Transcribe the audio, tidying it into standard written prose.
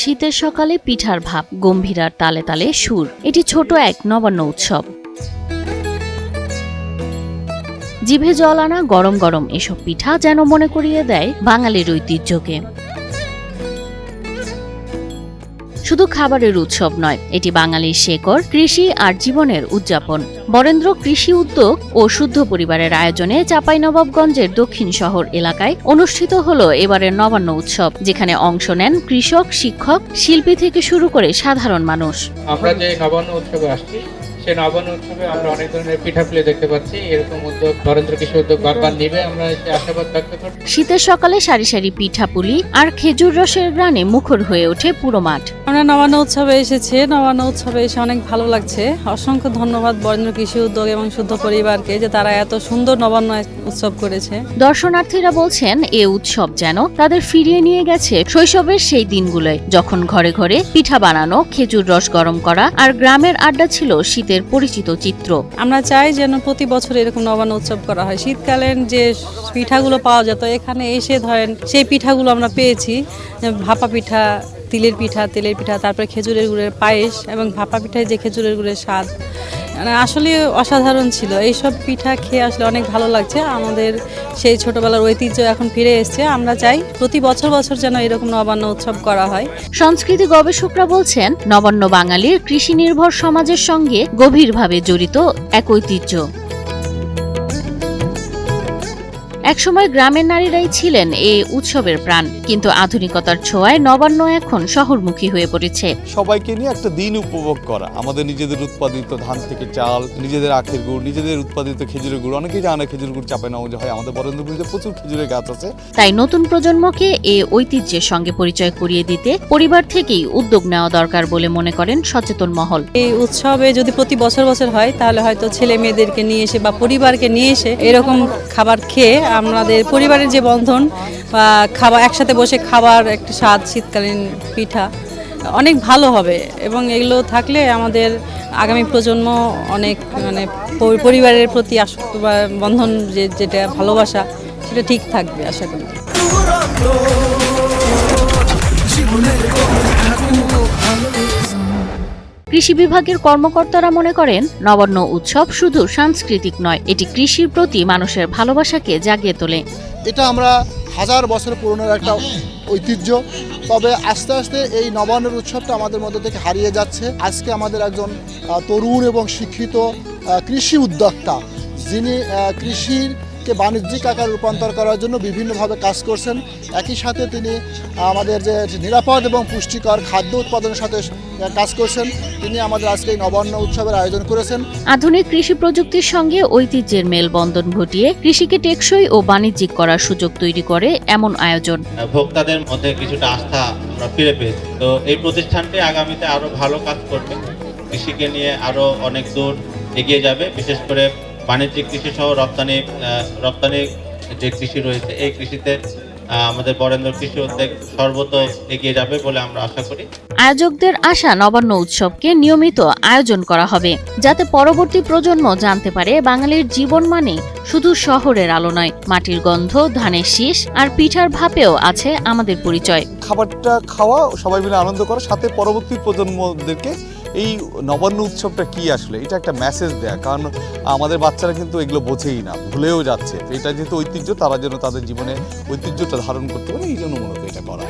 শীতের সকালে পিঠার ভাব, গম্ভীরার তালে তালে সুর। এটি ছোট এক নবান্ন উৎসব। জিভে জল আনা গরম গরম এসব পিঠা যেন মনে করিয়ে দেয় বাঙালির ঐতিহ্যকে। শুধু খাবারের উৎসব নয়, এটি বাঙালির শেকড়, কৃষি আর জীবনের উদযাপন। বরেন্দ্র কৃষি উদ্যোগ ও শুদ্ধ পরিবারের আয়োজনে চাঁপাইনবাবগঞ্জের দক্ষিণ শহর এলাকায় অনুষ্ঠিত হলো এবারের নবান্ন উৎসব, যেখানে অংশ নেন কৃষক, শিক্ষক, শিল্পী থেকে শুরু করে সাধারণ মানুষ। আমরা যে নবান্ন উৎসবে আসছি, সেই নবান্ন উৎসবে আমরা অনেক ধরনের পিঠাপুলি দেখতে পাচ্ছি। এরকম উদ্যোগ বরেন্দ্র কৃষি উদ্যোগ বারবার নিবে, আমরা আশাবাদ ব্যক্ত করি। শীতের সকালে সারি সারি পিঠাপুলি আর খেজুর রসের গ্রানে মুখর হয়ে ওঠে পুরো মাঠ। আমরা নবান্ন উৎসবে এসেছি, নবান্ন উৎসবে এসে অনেক ভালো লাগছে। অসংখ্য ধন্যবাদ বরেন্দ্র কৃষি উদ্যোগ এবং শুদ্ধ পরিবারকে যে তারা এত সুন্দর নবান্ন উৎসব করেছে। দর্শনার্থীরা বলছেন এ উৎসব যেন তাদের ফিরিয়ে নিয়ে গেছে শৈশবের সেই দিনগুলোয়, যখন ঘরে ঘরে পিঠা বানানো, খেজুর রস গরম করা আর গ্রামের আড্ডা ছিল শীতের পরিচিত চিত্র। আমরা চাই যেন প্রতি বছর এরকম নবান্ন উৎসব করা হয়। শীতকালীন যে পিঠাগুলো পাওয়া যেত, এখানে এসে ধরেন সেই পিঠাগুলো আমরা পেয়েছি। ভাপা পিঠা, তেলের পিঠা, তারপরে খেজুরের গুড়ের পায়েস এবং ভাপা পিঠায় যে খেজুরের গুড়ের স্বাদ মানে আসলে অসাধারণ ছিল। এইসব পিঠা খেয়ে আসলে অনেক ভালো লাগছে। আমাদের সেই ছোটবেলার ঐতিহ্য এখন ফিরে এসেছে। আমরা চাই প্রতি বছর যেন এরকম নবান্ন উৎসব করা হয়। সংস্কৃতি গবেষকরা বলছেন, নবান্ন বাঙালির কৃষি নির্ভর সমাজের সঙ্গে গভীরভাবে জড়িত এক ঐতিহ্য। একসময় গ্রামের নারীরাই ছিলেন এই উৎসবের প্রাণ, কিন্তু আধুনিকতার ছোঁয়ায় নবান্ন এখন শহরমুখী হয়ে পড়েছে। সবাইকে নিয়ে একটা দিন উপভোগ করা, আমাদের নিজেদের উৎপাদিত ধান থেকে চাল, নিজেদের আখের গুড়, নিজেদের উৎপাদিত খেজুরের গুড়। অনেকেই জানে খেজুর গুড় চাঁপাইনবাবগঞ্জে হয়, আমাদের বরেন্দ্রপুরে প্রচুর খেজুরের গাছ আছে। তাই নতুন প্রজন্মকে এই ঐতিহ্যের সঙ্গে পরিচয় করিয়ে দিতে পরিবার থেকেই উদ্যোগ নেওয়া দরকার বলে মনে করেন সচেতন মহল। এই উৎসবে যদি প্রতি বছর হয়, তাহলে হয়তো ছেলে মেয়েদেরকে নিয়ে এসে বা পরিবারকে নিয়ে এসে এরকম খাবার খেয়ে আমাদের পরিবারের যে বন্ধন বা খাবার, একসাথে বসে খাবার একটা স্বাদ, শীতকালীন পিঠা অনেক ভালো হবে। এবং এগুলো থাকলে আমাদের আগামী প্রজন্ম অনেক মানে পরিবারের প্রতি আসক্ত বা বন্ধন যেটা ভালোবাসা, সেটা ঠিক থাকবে আশা করি। কৃষি বিভাগের কর্মকর্তারা মনে করেন, নবান্ন উৎসব শুধু সাংস্কৃতিক নয়, এটি কৃষির প্রতি মানুষের ভালোবাসাকে জাগিয়ে তোলে। এটা আমরা হাজার বছর পুরনো একটা ঐতিহ্য, তবে আস্তে আস্তে এই নবান্নের উৎসবটা আমাদের মধ্যে থেকে হারিয়ে যাচ্ছে। আজকে আমাদের একজন তরুণ এবং শিক্ষিত কৃষি উদ্যোক্তা, যিনি কৃষিকে বাণিজ্যিক আকারে রূপান্তর করার জন্য বিভিন্নভাবে কাজ করছেন। একই সাথে তিনি আমাদের যে নিরাপদ এবং পুষ্টিকর খাদ্য উৎপাদনের সাথে কাজ করছেন। তিনি আমাদের আজকে এই নবান্ন উৎসবের আয়োজন করেছেন। আধুনিক কৃষি প্রযুক্তির সঙ্গে ঐতিহ্যের মেলবন্ধন ঘটিয়ে কৃষিকে টেকসই ও বাণিজ্যিক করার সুযোগ তৈরি করে এমন আয়োজন। ভোক্তাদের মধ্যে কিছুটা আস্থা আমরা ফিরে পেয়েছি। তো এই প্রতিষ্ঠানটি আগামীতে আরো ভালো কাজ করবে, কৃষিকে নিয়ে আরো অনেক দূর এগিয়ে যাবে। বিশেষ করে বাণিজ্যিক কৃষি সহ রপ্তানি যে কৃষি রয়েছে, এই কৃষিতে আমাদের বরেন্দ্র কৃষি উদ্যোগ সর্বত এগিয়ে যাবে বলে আমরা আশা করি। আয়োজকদের আশা, নবান্ন উৎসবকে নিয়মিত আয়োজন করা হবে, যাতে পরবর্তী প্রজন্ম জানতে পারে বাঙালির জীবন মানে শুধু শহরের আলো নয়, মাটির গন্ধ, ধানের শীষ আর পিঠার ভাপেও আছে আমাদের পরিচয়। খাবারটা খাওয়া, সবাই মিলে আনন্দ করা, সাথে পরবর্তী প্রজন্মদেরকে এই নবান্ন উৎসবটা কি আসলে এটা একটা মেসেজ দেয়া। কারণ আমাদের বাচ্চারা কিন্তু এগুলো বোঝেই না, ভুলেও যাচ্ছে। এটা যেহেতু ঐতিহ্য, তারা যেন তাদের জীবনে ঐতিহ্যটা ধারণ করতে পারে, এই জন্য মূলত এটা করা।